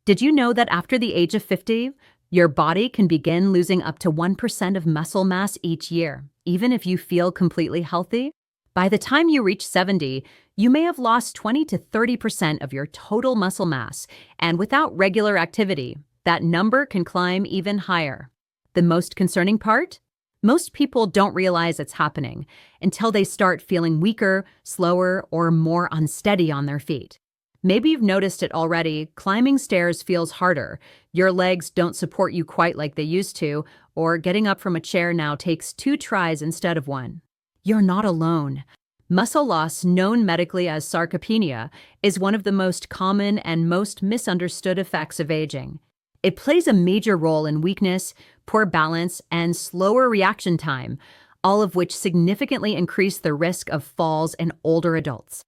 Did you know that after the age of 50, your body can begin losing up to 1% of muscle mass each year, even if you feel completely healthy? By the time you reach 70, you may have lost 20 to 30% of your total muscle mass, and without regular activity, that number can climb even higher. The most concerning part? Most people don't realize it's happening until they start feeling weaker, slower, or more unsteady on their feet. Maybe you've noticed it already. Climbing stairs feels harder. Your legs don't support you quite like they used to, or getting up from a chair now takes 2 tries instead of 1. You're not alone. Muscle loss, known medically as sarcopenia, is one of the most common and most misunderstood effects of aging. It plays a major role in weakness, poor balance, and slower reaction time, all of which significantly increase the risk of falls in older adults.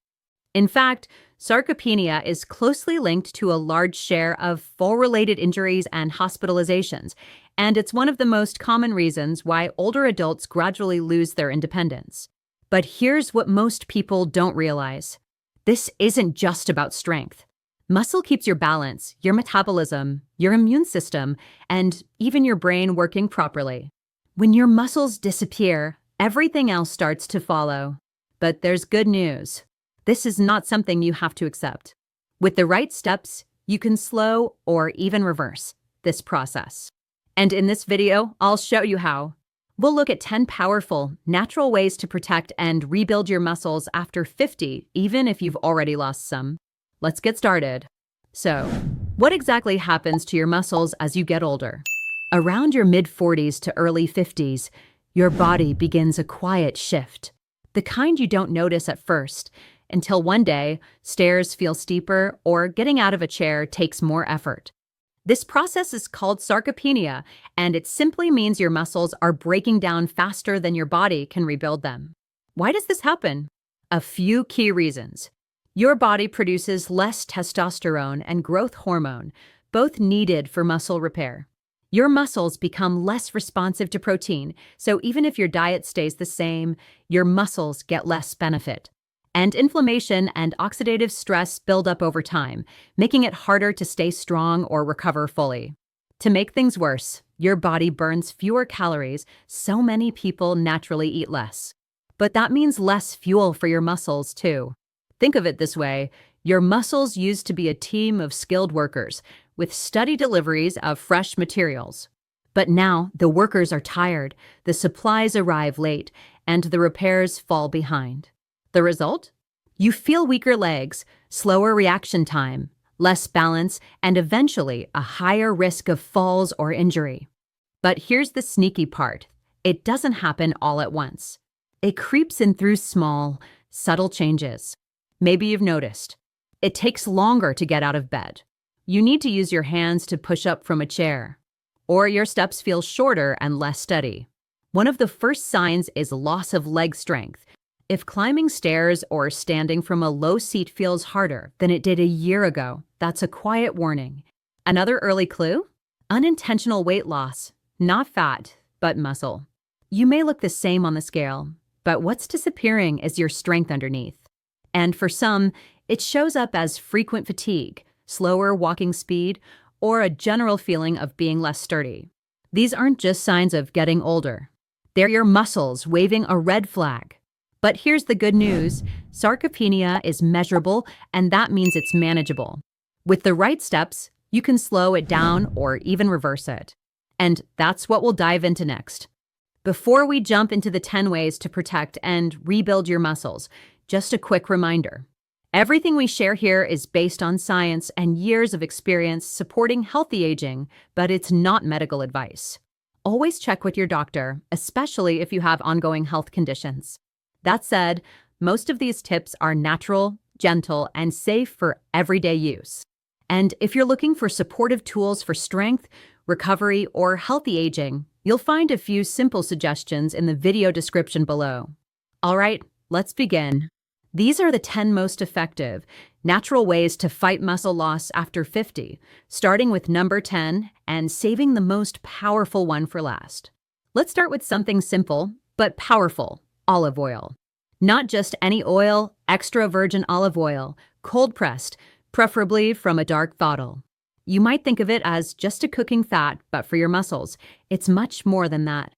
In fact, sarcopenia is closely linked to a large share of fall-related injuries and hospitalizations, and it's one of the most common reasons why older adults gradually lose their independence. But here's what most people don't realize. This isn't just about strength. Muscle keeps your balance, your metabolism, your immune system, and even your brain working properly. When your muscles disappear, everything else starts to follow. But there's good news. This is not something you have to accept. With the right steps, you can slow or even reverse this process. And in this video, I'll show you how. We'll look at 10 powerful, natural ways to protect and rebuild your muscles after 50, even if you've already lost some. Let's get started. So, what exactly happens to your muscles as you get older? Around your mid-40s to early 50s, your body begins a quiet shift, the kind you don't notice at first, until one day, stairs feel steeper or getting out of a chair takes more effort. This process is called sarcopenia, and it simply means your muscles are breaking down faster than your body can rebuild them. Why does this happen? A few key reasons. Your body produces less testosterone and growth hormone, both needed for muscle repair. Your muscles become less responsive to protein, so even if your diet stays the same, your muscles get less benefit. And inflammation and oxidative stress build up over time, making it harder to stay strong or recover fully. To make things worse, your body burns fewer calories, so many people naturally eat less. But that means less fuel for your muscles, too. Think of it this way: your muscles used to be a team of skilled workers with steady deliveries of fresh materials. But now the workers are tired, the supplies arrive late, and the repairs fall behind. The result? You feel weaker legs, slower reaction time, less balance, and eventually a higher risk of falls or injury. But here's the sneaky part. It doesn't happen all at once. It creeps in through small, subtle changes. Maybe you've noticed. It takes longer to get out of bed. You need to use your hands to push up from a chair. Or your steps feel shorter and less steady. One of the first signs is loss of leg strength. If climbing stairs or standing from a low seat feels harder than it did a year ago, that's a quiet warning. Another early clue? Unintentional weight loss. Not fat, but muscle. You may look the same on the scale, but what's disappearing is your strength underneath. And for some, it shows up as frequent fatigue, slower walking speed, or a general feeling of being less sturdy. These aren't just signs of getting older. They're your muscles waving a red flag. But here's the good news. Sarcopenia is measurable, and that means it's manageable. With the right steps, you can slow it down or even reverse it. And that's what we'll dive into next. Before we jump into the 10 ways to protect and rebuild your muscles, just a quick reminder. Everything we share here is based on science and years of experience supporting healthy aging, but it's not medical advice. Always check with your doctor, especially if you have ongoing health conditions. That said, most of these tips are natural, gentle, and safe for everyday use. And if you're looking for supportive tools for strength, recovery, or healthy aging, you'll find a few simple suggestions in the video description below. All right, let's begin. These are the 10 most effective, natural ways to fight muscle loss after 50, starting with number 10 and saving the most powerful one for last. Let's start with something simple, but powerful: olive oil. Not just any oil, extra virgin olive oil, cold pressed, preferably from a dark bottle. You might think of it as just a cooking fat, but for your muscles, it's much more than that.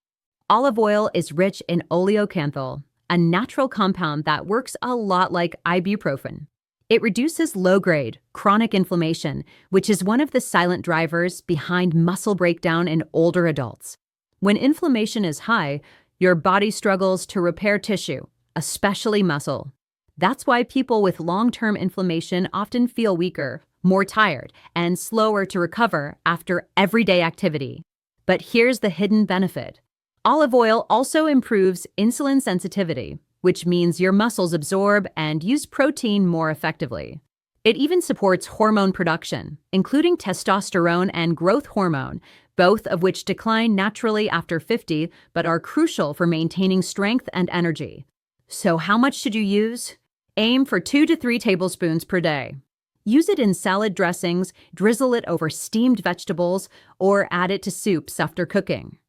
Olive oil is rich in oleocanthal, a natural compound that works a lot like ibuprofen. It reduces low-grade, chronic inflammation, which is one of the silent drivers behind muscle breakdown in older adults. When inflammation is high, your body struggles to repair tissue, especially muscle. That's why people with long-term inflammation often feel weaker, more tired, and slower to recover after everyday activity. But here's the hidden benefit. Olive oil also improves insulin sensitivity, which means your muscles absorb and use protein more effectively. It even supports hormone production, including testosterone and growth hormone, both of which decline naturally after 50 but are crucial for maintaining strength and energy. So how much should you use? Aim for 2 to 3 tablespoons per day. Use it in salad dressings, drizzle it over steamed vegetables, or add it to soups after cooking.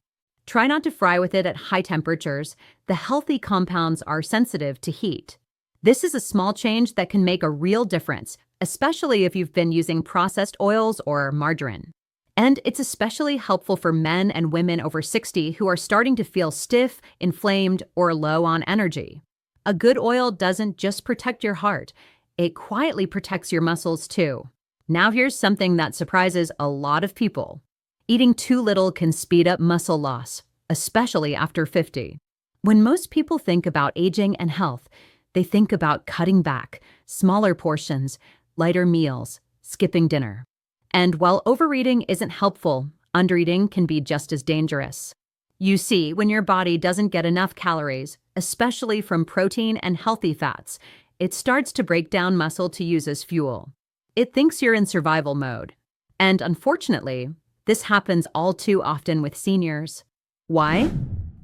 Try not to fry with it at high temperatures. The healthy compounds are sensitive to heat. This is a small change that can make a real difference, especially if you've been using processed oils or margarine. And it's especially helpful for men and women over 60 who are starting to feel stiff, inflamed, or low on energy. A good oil doesn't just protect your heart, it quietly protects your muscles too. Now here's something that surprises a lot of people. Eating too little can speed up muscle loss, especially after 50. When most people think about aging and health, they think about cutting back, smaller portions, lighter meals, skipping dinner. And while overeating isn't helpful, undereating can be just as dangerous. You see, when your body doesn't get enough calories, especially from protein and healthy fats, it starts to break down muscle to use as fuel. It thinks you're in survival mode. And unfortunately, this happens all too often with seniors. Why?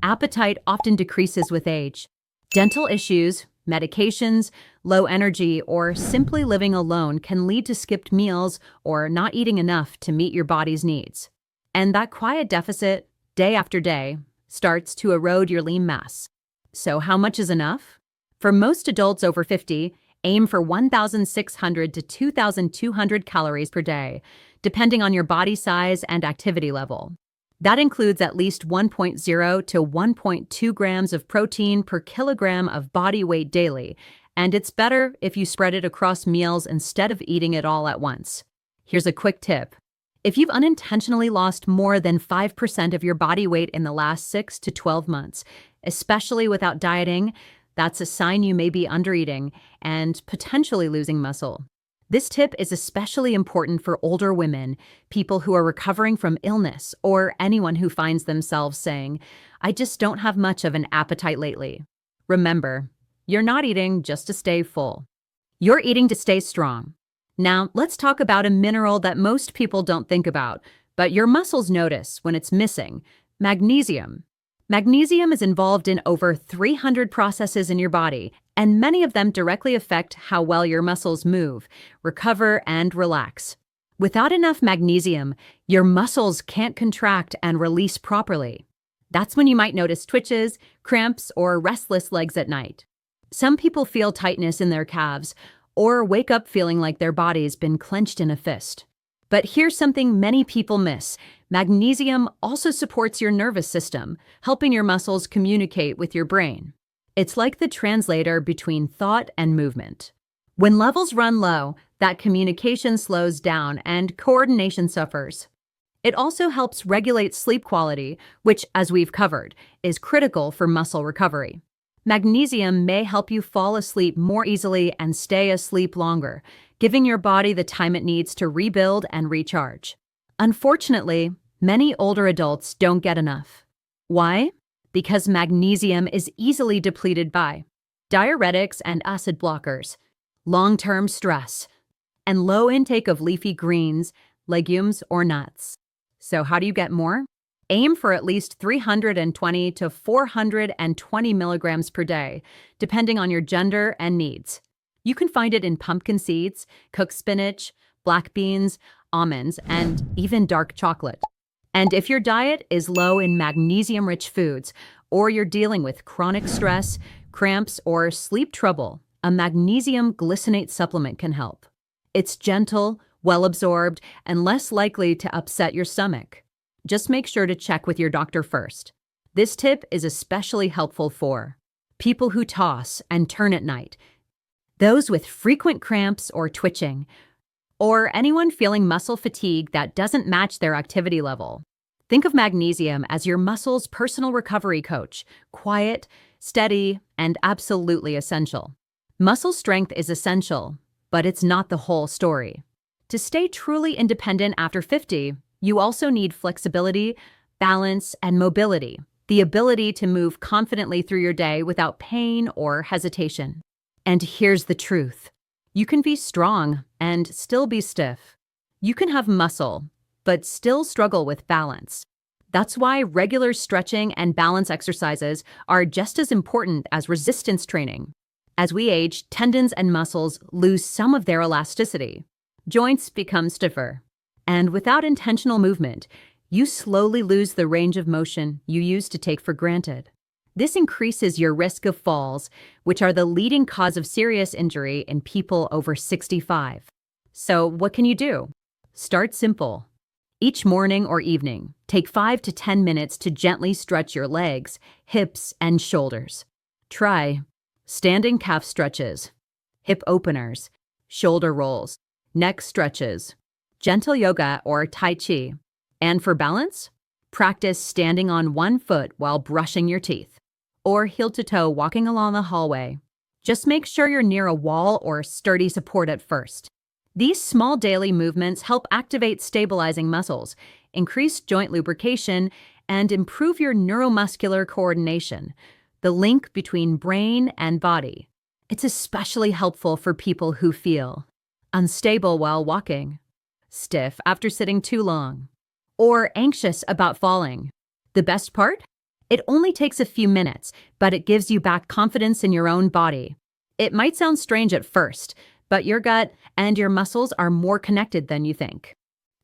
Appetite often decreases with age. Dental issues, medications, low energy, or simply living alone can lead to skipped meals or not eating enough to meet your body's needs. And that quiet deficit, day after day, starts to erode your lean mass. So how much is enough? For most adults over 50, aim for 1,600 to 2,200 calories per day, depending on your body size and activity level. That includes at least 1.0 to 1.2 grams of protein per kilogram of body weight daily, and it's better if you spread it across meals instead of eating it all at once. Here's a quick tip. If you've unintentionally lost more than 5% of your body weight in the last 6 to 12 months, especially without dieting, that's a sign you may be undereating and potentially losing muscle. This tip is especially important for older women, people who are recovering from illness, or anyone who finds themselves saying, "I just don't have much of an appetite lately." Remember, you're not eating just to stay full. You're eating to stay strong. Now, let's talk about a mineral that most people don't think about, but your muscles notice when it's missing: magnesium. Magnesium is involved in over 300 processes in your body, and many of them directly affect how well your muscles move, recover, and relax. Without enough magnesium, your muscles can't contract and release properly. That's when you might notice twitches, cramps, or restless legs at night. Some people feel tightness in their calves or wake up feeling like their body's been clenched in a fist. But here's something many people miss. Magnesium also supports your nervous system, helping your muscles communicate with your brain. It's like the translator between thought and movement. When levels run low, that communication slows down and coordination suffers. It also helps regulate sleep quality, which, as we've covered, is critical for muscle recovery. Magnesium may help you fall asleep more easily and stay asleep longer, giving your body the time it needs to rebuild and recharge. Unfortunately, many older adults don't get enough. Why? Because magnesium is easily depleted by diuretics and acid blockers, long-term stress, and low intake of leafy greens, legumes, or nuts. So how do you get more? Aim for at least 320 to 420 milligrams per day, depending on your gender and needs. You can find it in pumpkin seeds, cooked spinach, black beans, almonds, and even dark chocolate. And if your diet is low in magnesium-rich foods, or you're dealing with chronic stress, cramps, or sleep trouble, a magnesium glycinate supplement can help. It's gentle, well absorbed, and less likely to upset your stomach. Just make sure to check with your doctor first. This tip is especially helpful for people who toss and turn at night, those with frequent cramps or twitching, or anyone feeling muscle fatigue that doesn't match their activity level. Think of magnesium as your muscle's personal recovery coach, quiet, steady, and absolutely essential. Muscle strength is essential, but it's not the whole story. To stay truly independent after 50, you also need flexibility, balance, and mobility, the ability to move confidently through your day without pain or hesitation. And here's the truth. You can be strong and still be stiff. You can have muscle, but still struggle with balance. That's why regular stretching and balance exercises are just as important as resistance training. As we age, tendons and muscles lose some of their elasticity. Joints become stiffer. And without intentional movement, you slowly lose the range of motion you used to take for granted. This increases your risk of falls, which are the leading cause of serious injury in people over 65. So what can you do? Start simple. Each morning or evening, take 5 to 10 minutes to gently stretch your legs, hips, and shoulders. Try standing calf stretches, hip openers, shoulder rolls, neck stretches, gentle yoga or tai chi. And for balance, practice standing on one foot while brushing your teeth, or heel-to-toe walking along the hallway. Just make sure you're near a wall or sturdy support at first. These small daily movements help activate stabilizing muscles, increase joint lubrication, and improve your neuromuscular coordination, the link between brain and body. It's especially helpful for people who feel unstable while walking, stiff after sitting too long, or anxious about falling. The best part? It only takes a few minutes, but it gives you back confidence in your own body. It might sound strange at first, but your gut and your muscles are more connected than you think.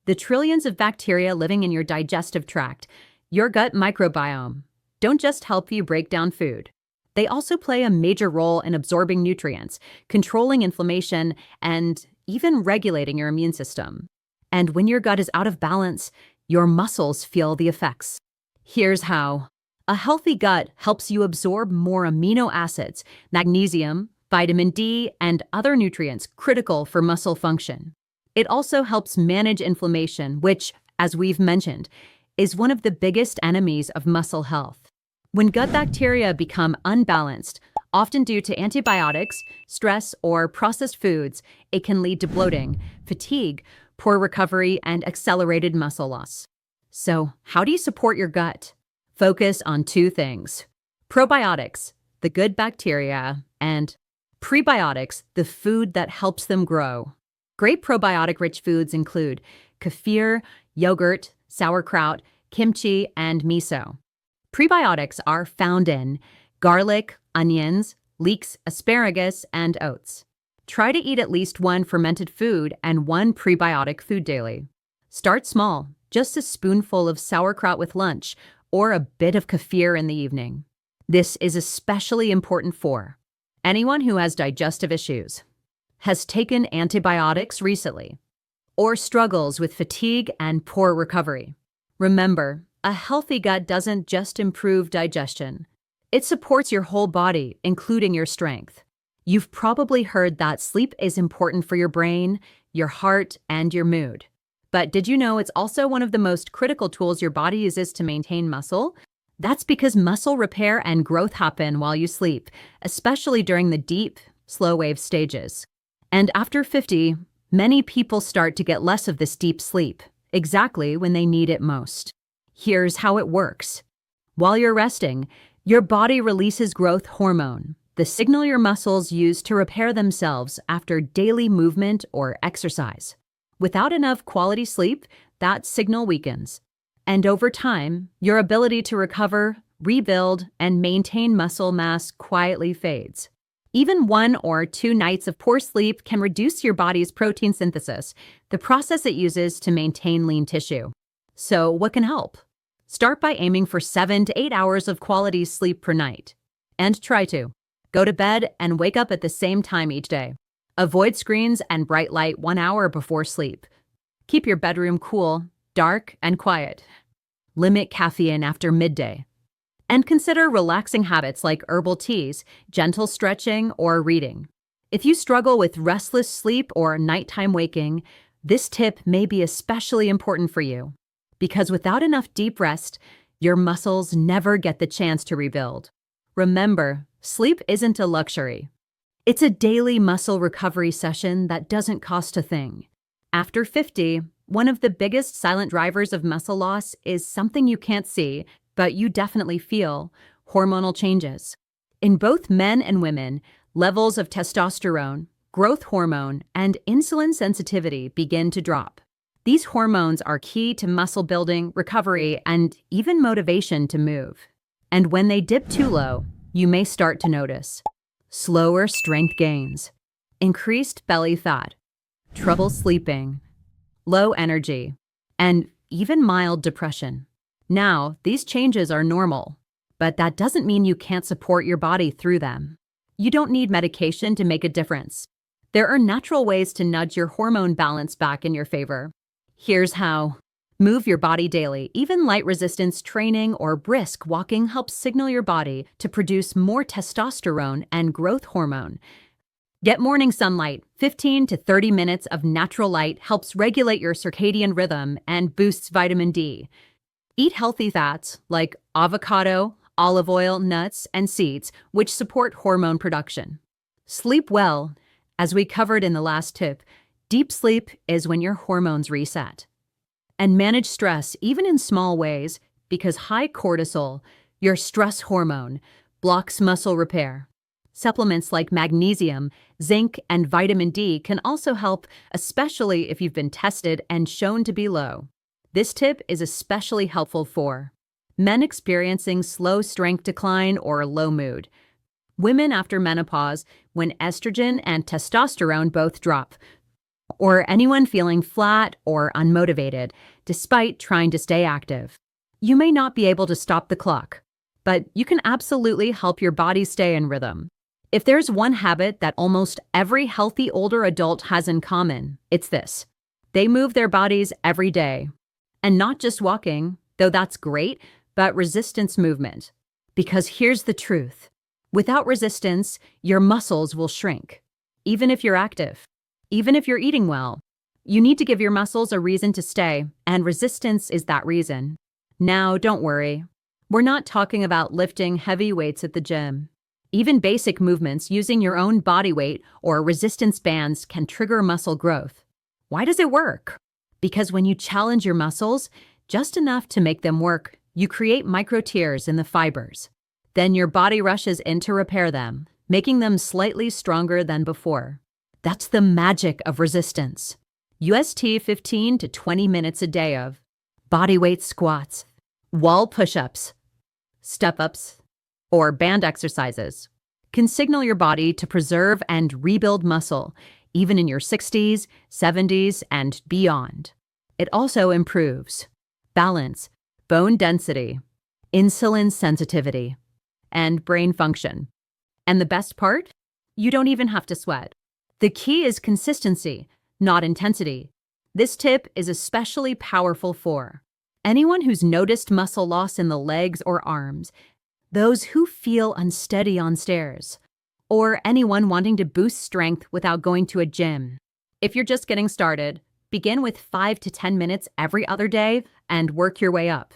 The trillions of bacteria living in your digestive tract, your gut microbiome, don't just help you break down food. They also play a major role in absorbing nutrients, controlling inflammation, and even regulating your immune system. And when your gut is out of balance, your muscles feel the effects. Here's how. A healthy gut helps you absorb more amino acids, magnesium, vitamin D, and other nutrients critical for muscle function. It also helps manage inflammation, which, as we've mentioned, is one of the biggest enemies of muscle health. When gut bacteria become unbalanced, often due to antibiotics, stress, or processed foods, it can lead to bloating, fatigue, poor recovery, and accelerated muscle loss. So, how do you support your gut? Focus on two things: probiotics, the good bacteria, and prebiotics, the food that helps them grow. Great probiotic-rich foods include kefir, yogurt, sauerkraut, kimchi, and miso. Prebiotics are found in garlic, onions, leeks, asparagus, and oats. Try to eat at least one fermented food and one prebiotic food daily. Start small, just a spoonful of sauerkraut with lunch, or a bit of kefir in the evening. This is especially important for anyone who has digestive issues, has taken antibiotics recently, or struggles with fatigue and poor recovery. Remember, a healthy gut doesn't just improve digestion. It supports your whole body, including your strength. You've probably heard that sleep is important for your brain, your heart, and your mood. But did you know it's also one of the most critical tools your body uses to maintain muscle? That's because muscle repair and growth happen while you sleep, especially during the deep, slow-wave stages. And after 50, many people start to get less of this deep sleep, exactly when they need it most. Here's how it works. While you're resting, your body releases growth hormone, the signal your muscles use to repair themselves after daily movement or exercise. Without enough quality sleep, that signal weakens. And over time, your ability to recover, rebuild, and maintain muscle mass quietly fades. Even 1 or 2 nights of poor sleep can reduce your body's protein synthesis, the process it uses to maintain lean tissue. So what can help? Start by aiming for 7 to 8 hours of quality sleep per night. And try to go to bed and wake up at the same time each day. Avoid screens and bright light 1 hour before sleep. Keep your bedroom cool, dark, and quiet. Limit caffeine after midday. And consider relaxing habits like herbal teas, gentle stretching, or reading. If you struggle with restless sleep or nighttime waking, this tip may be especially important for you. Because without enough deep rest, your muscles never get the chance to rebuild. Remember, sleep isn't a luxury. It's a daily muscle recovery session that doesn't cost a thing. After 50, one of the biggest silent drivers of muscle loss is something you can't see, but you definitely feel: hormonal changes. In both men and women, levels of testosterone, growth hormone, and insulin sensitivity begin to drop. These hormones are key to muscle building, recovery, and even motivation to move. And when they dip too low, you may start to notice slower strength gains, increased belly fat, trouble sleeping, low energy, and even mild depression. Now, these changes are normal, but that doesn't mean you can't support your body through them. You don't need medication to make a difference. There are natural ways to nudge your hormone balance back in your favor. Here's how. Move your body daily. Even light resistance training or brisk walking helps signal your body to produce more testosterone and growth hormone. Get morning sunlight. 15 to 30 minutes of natural light helps regulate your circadian rhythm and boosts vitamin D. Eat healthy fats like avocado, olive oil, nuts, and seeds, which support hormone production. Sleep well. As we covered in the last tip, deep sleep is when your hormones reset. And manage stress, even in small ways, because high cortisol, your stress hormone, blocks muscle repair. Supplements like magnesium, zinc, and vitamin D can also help, especially if you've been tested and shown to be low. This tip is especially helpful for men experiencing slow strength decline or low mood, women after menopause when estrogen and testosterone both drop, or anyone feeling flat or unmotivated despite trying to stay active. You may not be able to stop the clock, but you can absolutely help your body stay in rhythm. If there's one habit that almost every healthy older adult has in common, it's this. They move their bodies every day. And not just walking, though that's great, but resistance movement. Because here's the truth. Without resistance, your muscles will shrink. Even if you're active, even if you're eating well, you need to give your muscles a reason to stay, and resistance is that reason. Now, don't worry. We're not talking about lifting heavy weights at the gym. Even basic movements using your own body weight or resistance bands can trigger muscle growth. Why does it work? Because when you challenge your muscles, just enough to make them work, you create micro tears in the fibers. Then your body rushes in to repair them, making them slightly stronger than before. That's the magic of resistance. UST 15 to 20 minutes a day of bodyweight squats, wall push-ups, step-ups, or band exercises can signal your body to preserve and rebuild muscle, even in your 60s, 70s, and beyond. It also improves balance, bone density, insulin sensitivity, and brain function. And the best part? You don't even have to sweat. The key is consistency, not intensity. This tip is especially powerful for anyone who's noticed muscle loss in the legs or arms, those who feel unsteady on stairs, or anyone wanting to boost strength without going to a gym. If you're just getting started, begin with 5 to 10 minutes every other day and work your way up.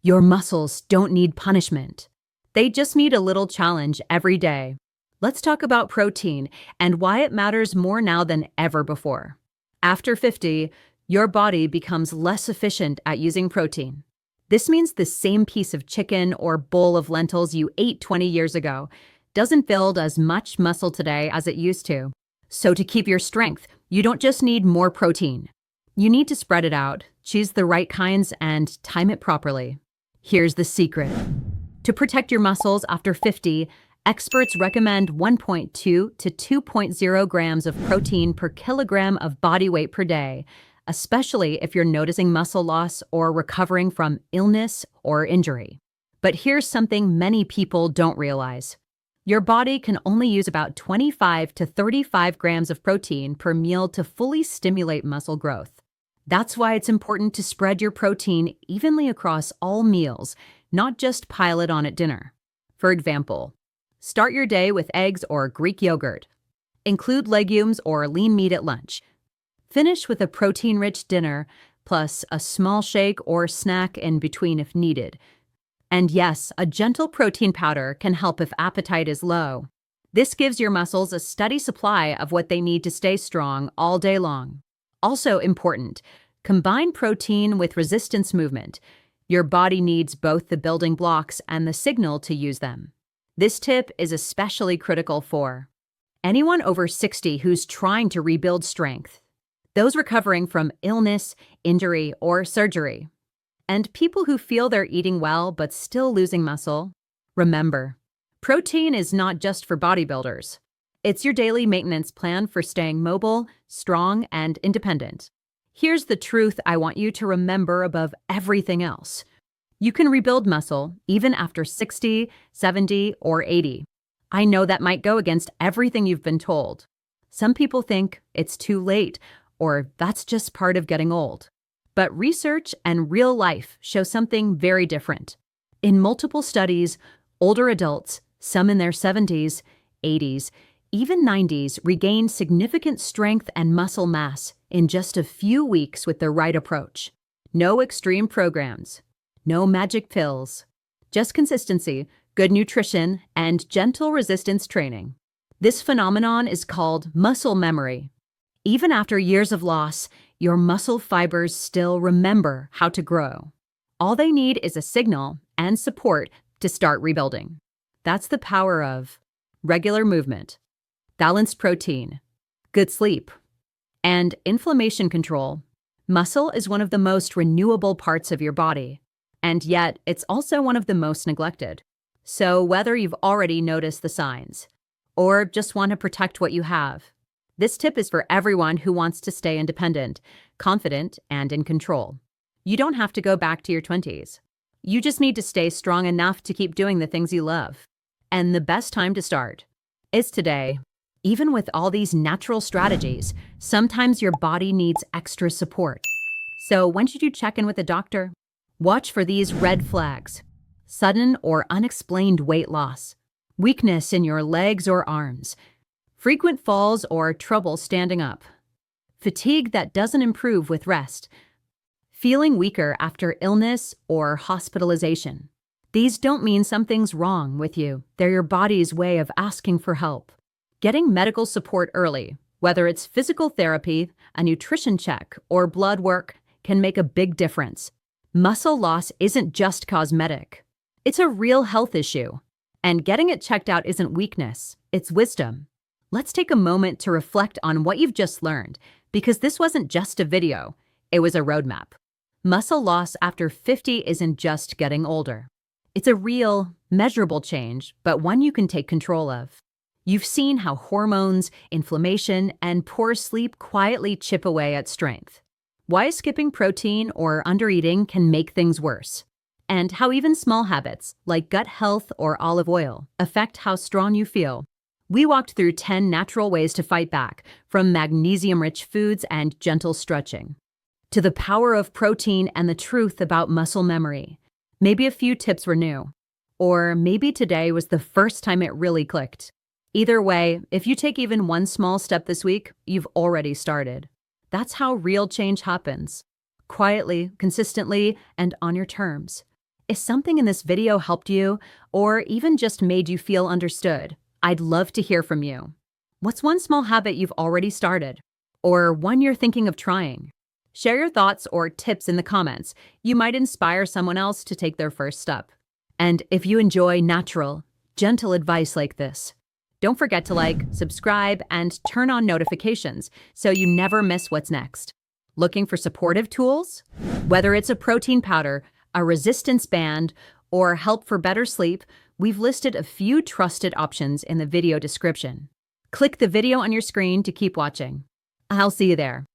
Your muscles don't need punishment. They just need a little challenge every day. Let's talk about protein and why it matters more now than ever before. After 50, your body becomes less efficient at using protein. This means the same piece of chicken or bowl of lentils you ate 20 years ago doesn't build as much muscle today as it used to. So to keep your strength, you don't just need more protein. You need to spread it out, choose the right kinds, and time it properly. Here's the secret. To protect your muscles after 50, experts recommend 1.2 to 2.0 grams of protein per kilogram of body weight per day, especially if you're noticing muscle loss or recovering from illness or injury. But here's something many people don't realize. Your body can only use about 25 to 35 grams of protein per meal to fully stimulate muscle growth. That's why it's important to spread your protein evenly across all meals, not just pile it on at dinner. For example, start your day with eggs or Greek yogurt. Include legumes or lean meat at lunch. Finish with a protein-rich dinner, plus a small shake or snack in between if needed. And yes, a gentle protein powder can help if appetite is low. This gives your muscles a steady supply of what they need to stay strong all day long. Also important, combine protein with resistance movement. Your body needs both the building blocks and the signal to use them. This tip is especially critical for anyone over 60 who's trying to rebuild strength, those recovering from illness, injury, or surgery, and people who feel they're eating well but still losing muscle. Remember, protein is not just for bodybuilders. It's your daily maintenance plan for staying mobile, strong, and independent. Here's the truth I want you to remember above everything else. You can rebuild muscle even after 60, 70, or 80. I know that might go against everything you've been told. Some people think it's too late, or that's just part of getting old. But research and real life show something very different. In multiple studies, older adults, some in their 70s, 80s, even 90s, regain significant strength and muscle mass in just a few weeks with the right approach. No extreme programs, no magic pills, just consistency, good nutrition, and gentle resistance training. This phenomenon is called muscle memory. Even after years of loss, your muscle fibers still remember how to grow. All they need is a signal and support to start rebuilding. That's the power of regular movement, balanced protein, good sleep, and inflammation control. Muscle is one of the most renewable parts of your body, and yet it's also one of the most neglected. So whether you've already noticed the signs or just want to protect what you have, this tip is for everyone who wants to stay independent, confident, and in control. You don't have to go back to your 20s. You just need to stay strong enough to keep doing the things you love. And the best time to start is today. Even with all these natural strategies, sometimes your body needs extra support. So when should you check in with a doctor? Watch for these red flags: sudden or unexplained weight loss, weakness in your legs or arms, frequent falls or trouble standing up, fatigue that doesn't improve with rest, feeling weaker after illness or hospitalization. These don't mean something's wrong with you. They're your body's way of asking for help. Getting medical support early, whether it's physical therapy, a nutrition check, or blood work, can make a big difference. Muscle loss isn't just cosmetic. It's a real health issue. And getting it checked out isn't weakness, it's wisdom. Let's take a moment to reflect on what you've just learned, because this wasn't just a video, it was a roadmap. Muscle loss after 50 isn't just getting older. It's a real, measurable change, but one you can take control of. You've seen how hormones, inflammation, and poor sleep quietly chip away at strength. Why skipping protein or undereating can make things worse. And how even small habits, like gut health or olive oil, affect how strong you feel. We walked through 10 natural ways to fight back, from magnesium-rich foods and gentle stretching, to the power of protein and the truth about muscle memory. Maybe a few tips were new, or maybe today was the first time it really clicked. Either way, if you take even one small step this week, you've already started. That's how real change happens. Quietly, consistently, and on your terms. If something in this video helped you, or even just made you feel understood, I'd love to hear from you. What's one small habit you've already started? Or one you're thinking of trying? Share your thoughts or tips in the comments. You might inspire someone else to take their first step. And if you enjoy natural, gentle advice like this, don't forget to like, subscribe, and turn on notifications so you never miss what's next. Looking for supportive tools? Whether it's a protein powder, a resistance band, or help for better sleep, we've listed a few trusted options in the video description. Click the video on your screen to keep watching. I'll see you there.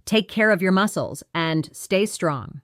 Take care of your muscles and stay strong.